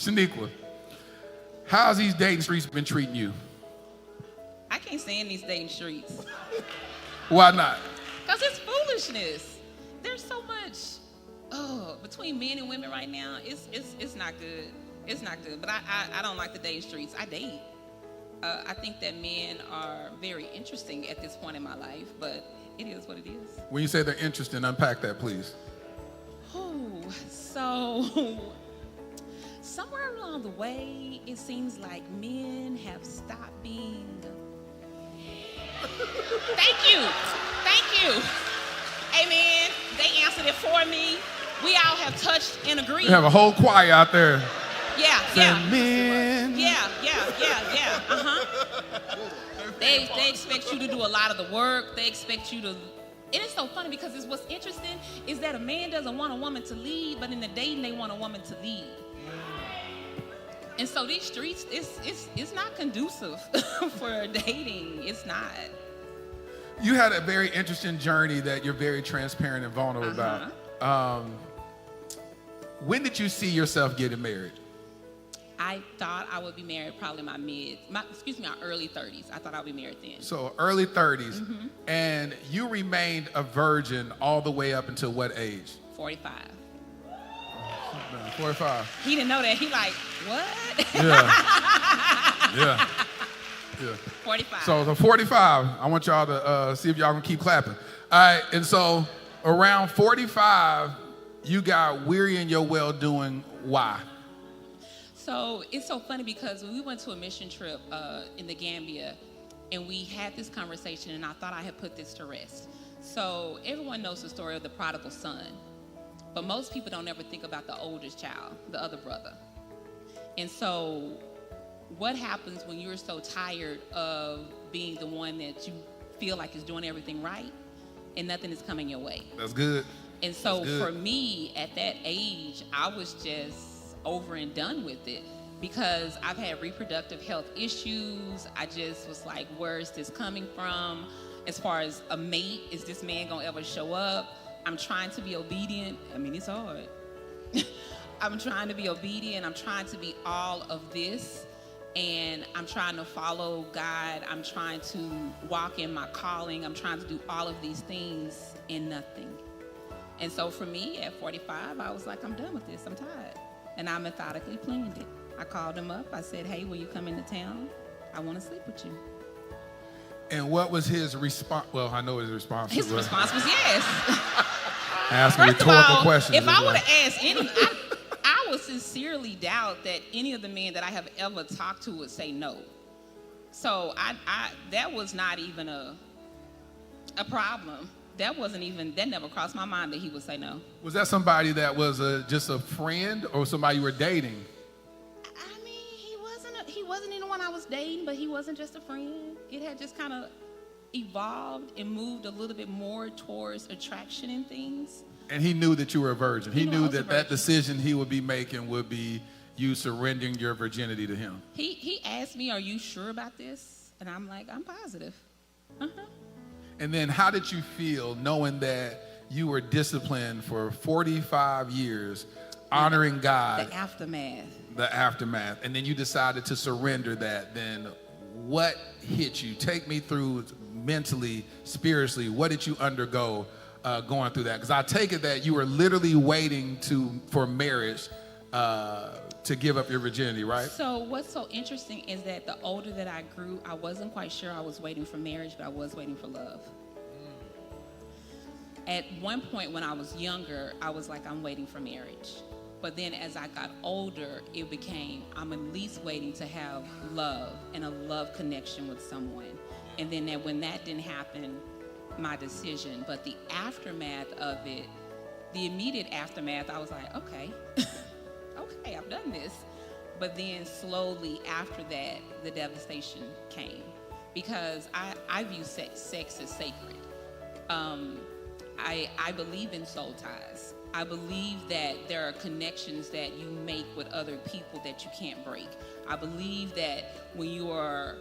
Shaniqua, how's these dating streets been treating you? I can't stand these dating streets. Why not? Because it's foolishness. There's so much between men and women right now. It's not good. It's not good. But I don't like the dating streets. I date. I think that men are very interesting at this point in my life, but it is what it is. When you say they're interesting, unpack that, please. So somewhere along the way, it seems like men have stopped being... Thank you. Amen. They answered it for me. We all have touched and agreed. You have a whole choir out there. Yeah. Men. Yeah. They expect you to do a lot of the work. They expect you to... And it's so funny because what's interesting is that a man doesn't want a woman to lead, but in the dating, they want a woman to lead. And so these streets, it's not conducive for dating. It's not. You had a very interesting journey that you're very transparent and vulnerable about. When did you see yourself getting married? I thought I would be married probably my early 30s. I thought I would be married then. So early 30s. And you remained a virgin all the way up until what age? 45. 45. He didn't know that. He like, what? Yeah. 45. So the 45, I want y'all to see if y'all can keep clapping. All right, and so around 45, you got weary in your well-doing. Why? So it's so funny because when we went to a mission trip in the Gambia, and we had this conversation, and I thought I had put this to rest. So everyone knows the story of the prodigal son, but most people don't ever think about the oldest child, the other brother. And so what happens when you're so tired of being the one that you feel like is doing everything right and nothing is coming your way? That's good. And so for me, at that age, I was just over and done with it because I've had reproductive health issues. I just was like, where is this coming from? As far as a mate, is this man gonna ever show up? I'm trying to be obedient. I mean, it's hard. I'm trying to be obedient. I'm trying to be all of this. And I'm trying to follow God. I'm trying to walk in my calling. I'm trying to do all of these things and nothing. And so for me, at 45, I was like, I'm done with this. I'm tired. And I methodically planned it. I called him up. I said, hey, will you come into town? I want to sleep with you. And what was his response? Well, I know his response. His response was yes. Ask rhetorical questions. If I would have asked any, I would sincerely doubt that any of the men that I have ever talked to would say no. So that was not even a problem. That never crossed my mind that he would say no. Was that somebody that was just a friend or somebody you were dating? I mean, he wasn't anyone I was dating, but he wasn't just a friend. It had just kind of evolved and moved a little bit more towards attraction and things. And he knew that you were a virgin. He knew that that decision he would be making would be you surrendering your virginity to him. He asked me, are you sure about this? And I'm like, I'm positive. And then how did you feel knowing that you were disciplined for 45 years, honoring God? The aftermath. And then you decided to surrender that. Then what hit you? Take me through mentally, spiritually. What did you undergo going through that? Because I take it that you were literally waiting for marriage to give up your virginity, right? So what's so interesting is that the older that I grew, I wasn't quite sure I was waiting for marriage, but I was waiting for love. At one point when I was younger, I was like, I'm waiting for marriage. But then as I got older, it became, I'm at least waiting to have love and a love connection with someone. And then when that didn't happen, my decision. But the aftermath of it, the immediate aftermath, I was like, okay, I've done this. But then slowly after that, the devastation came. Because I view sex as sacred. I believe in soul ties. I believe that there are connections that you make with other people that you can't break. I believe that when you are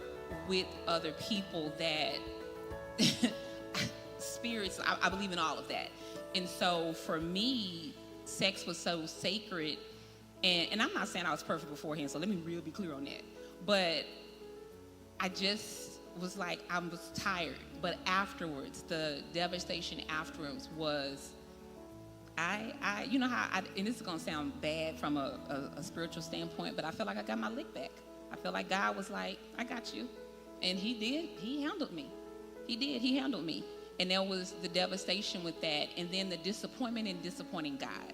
with other people that spirits, I believe in all of that. And so for me, sex was so sacred And I'm not saying I was perfect beforehand, so let me really be clear on that. But I just was like, I was tired. But afterwards, the devastation afterwards was, you know how, and this is going to sound bad from a spiritual standpoint, but I felt like I got my lick back. I felt like God was like, I got you. And he did. He handled me. He handled me. And there was the devastation with that. And then the disappointment in disappointing God.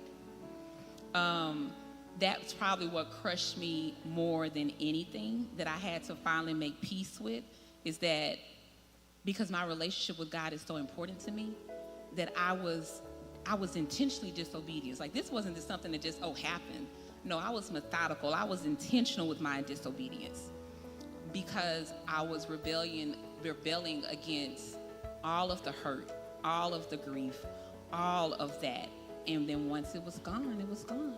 That's probably what crushed me more than anything that I had to finally make peace with, is that because my relationship with God is so important to me, that I was intentionally disobedient. Like, this wasn't just something that just, happened. No, I was methodical. I was intentional with my disobedience because I was rebelling against all of the hurt, all of the grief, all of that. And then once it was gone, it was gone.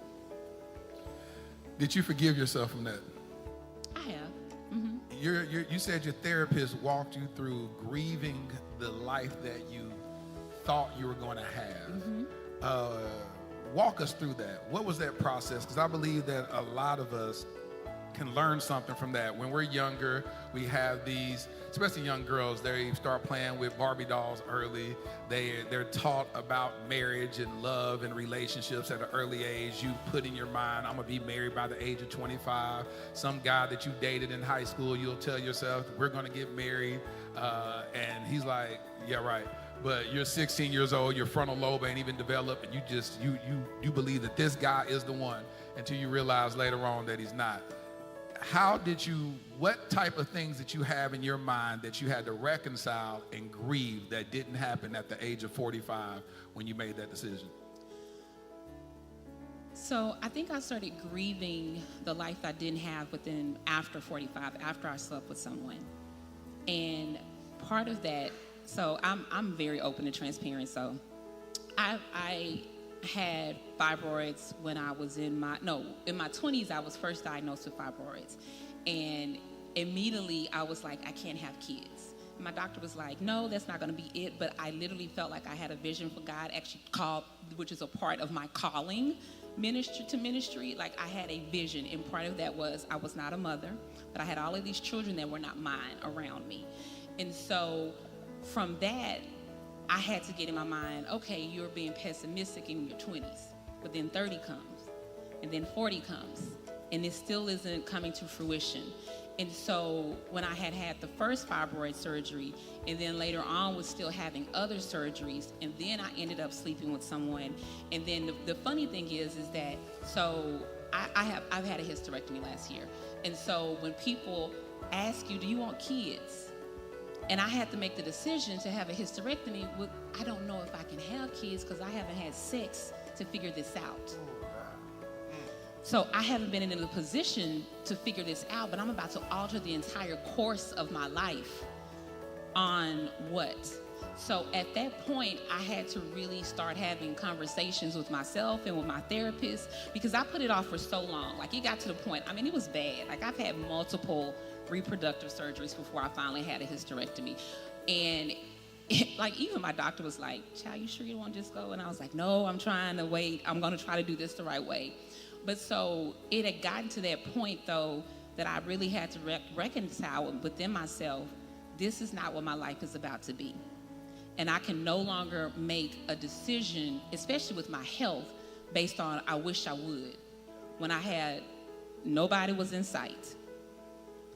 Did you forgive yourself from that? I have. Mm-hmm. You said your therapist walked you through grieving the life that you thought you were going to have. Mm-hmm. Walk us through that. What was that process? Because I believe that a lot of us can learn something from that. When we're younger, we have these, especially young girls, they start playing with Barbie dolls early. They're taught about marriage and love and relationships at an early age. You put in your mind, I'm gonna be married by the age of 25. Some guy that you dated in high school, you'll tell yourself, we're gonna get married. And he's like, yeah, right. But you're 16 years old, your frontal lobe ain't even developed, and you believe that this guy is the one until you realize later on that he's not. What type of things that you have in your mind that you had to reconcile and grieve that didn't happen at the age of 45 when you made that decision? So I think I started grieving the life I didn't have after 45, after I slept with someone. And part of that, so I'm very open and transparent. So I had fibroids when I was in my 20s. I was first diagnosed with fibroids, and immediately I was like, I can't have kids. And my doctor was like, no, that's not going to be it. But I literally felt like I had a vision for God, actually called, which is a part of my calling, ministry. Like, I had a vision, and part of that was I was not a mother, but I had all of these children that were not mine around me. And so from that, I had to get in my mind, okay, you're being pessimistic in your 20s, but then 30 comes, and then 40 comes, and it still isn't coming to fruition. And so when I had the first fibroid surgery, and then later on was still having other surgeries, and then I ended up sleeping with someone. And then the funny thing is that, so I've had a hysterectomy last year. And so when people ask you, do you want kids? And I had to make the decision to have a hysterectomy. I don't know if I can have kids because I haven't had sex to figure this out. So I haven't been in a position to figure this out, but I'm about to alter the entire course of my life on what? So at that point, I had to really start having conversations with myself and with my therapist, because I put it off for so long. Like, it got to the point, it was bad. Like, I've had multiple reproductive surgeries before I finally had a hysterectomy. And even my doctor was like, child, you sure you don't want to just go? And I was like, no, I'm trying to wait. I'm going to try to do this the right way. But so it had gotten to that point, though, that I really had to reconcile within myself, this is not what my life is about to be. And I can no longer make a decision, especially with my health, based on I wish I would, when nobody was in sight.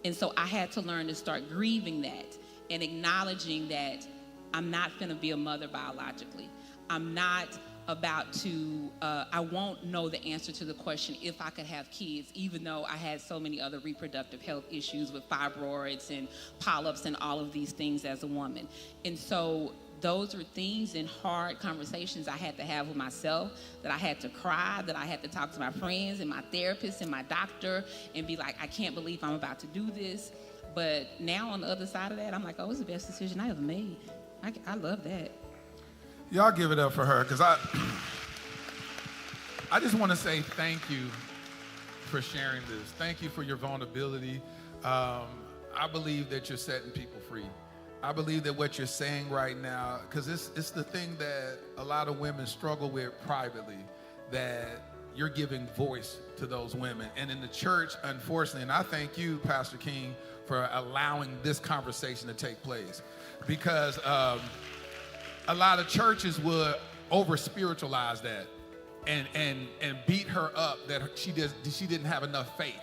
And so I had to learn to start grieving that and acknowledging that I'm not going to be a mother biologically. I'm not about to, I won't know the answer to the question if I could have kids, even though I had so many other reproductive health issues with fibroids and polyps and all of these things as a woman. And so those were things and hard conversations I had to have with myself, that I had to cry, that I had to talk to my friends and my therapist and my doctor and be like, I can't believe I'm about to do this. But now on the other side of that, I'm like, oh, it's the best decision I ever made. I love that. Y'all give it up for her, because I just want to say thank you for sharing this. Thank you for your vulnerability. I believe that you're setting people free. I believe that what you're saying right now, because it's the thing that a lot of women struggle with privately, that you're giving voice to those women. And in the church, unfortunately, and I thank you, Pastor King, for allowing this conversation to take place, because a lot of churches would over spiritualize that and beat her up that she didn't have enough faith.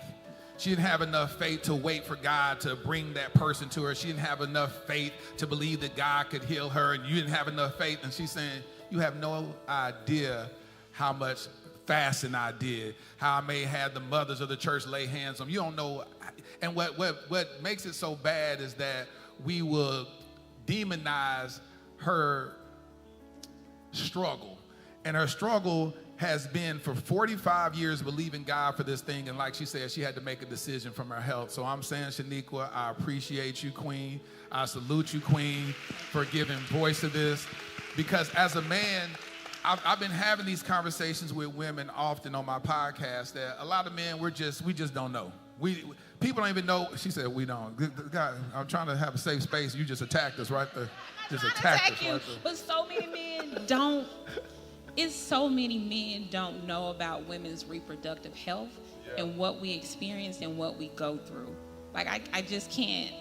She didn't have enough faith to wait for God to bring that person to her. She didn't have enough faith to believe that God could heal her, and you didn't have enough faith. And she's saying, you have no idea how much fasting I did, how I may have the mothers of the church lay hands on me. You don't know. And what makes it so bad is that we will demonize her struggle. And her struggle has been for 45 years believing God for this thing. And like she said, she had to make a decision from her health. So I'm saying, Shaniqua, I appreciate you, Queen. I salute you, Queen, for giving voice to this. Because as a man, I've been having these conversations with women often on my podcast that a lot of men, we just don't know. People don't even know. She said, we don't. God, I'm trying to have a safe space. You just attacked us right there. Just attacked us right there. But so many men don't. So many men don't know about women's reproductive health and what we experience and what we go through. Like, I just can't.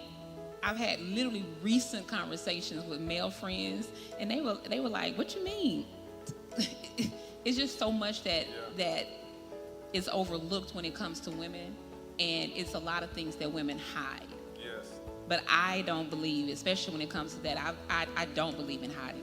I've had literally recent conversations with male friends, and they were like, what you mean? It's just so much that is overlooked when it comes to women, and it's a lot of things that women hide. Yes. But I don't believe, especially when it comes to that, I don't believe in hiding.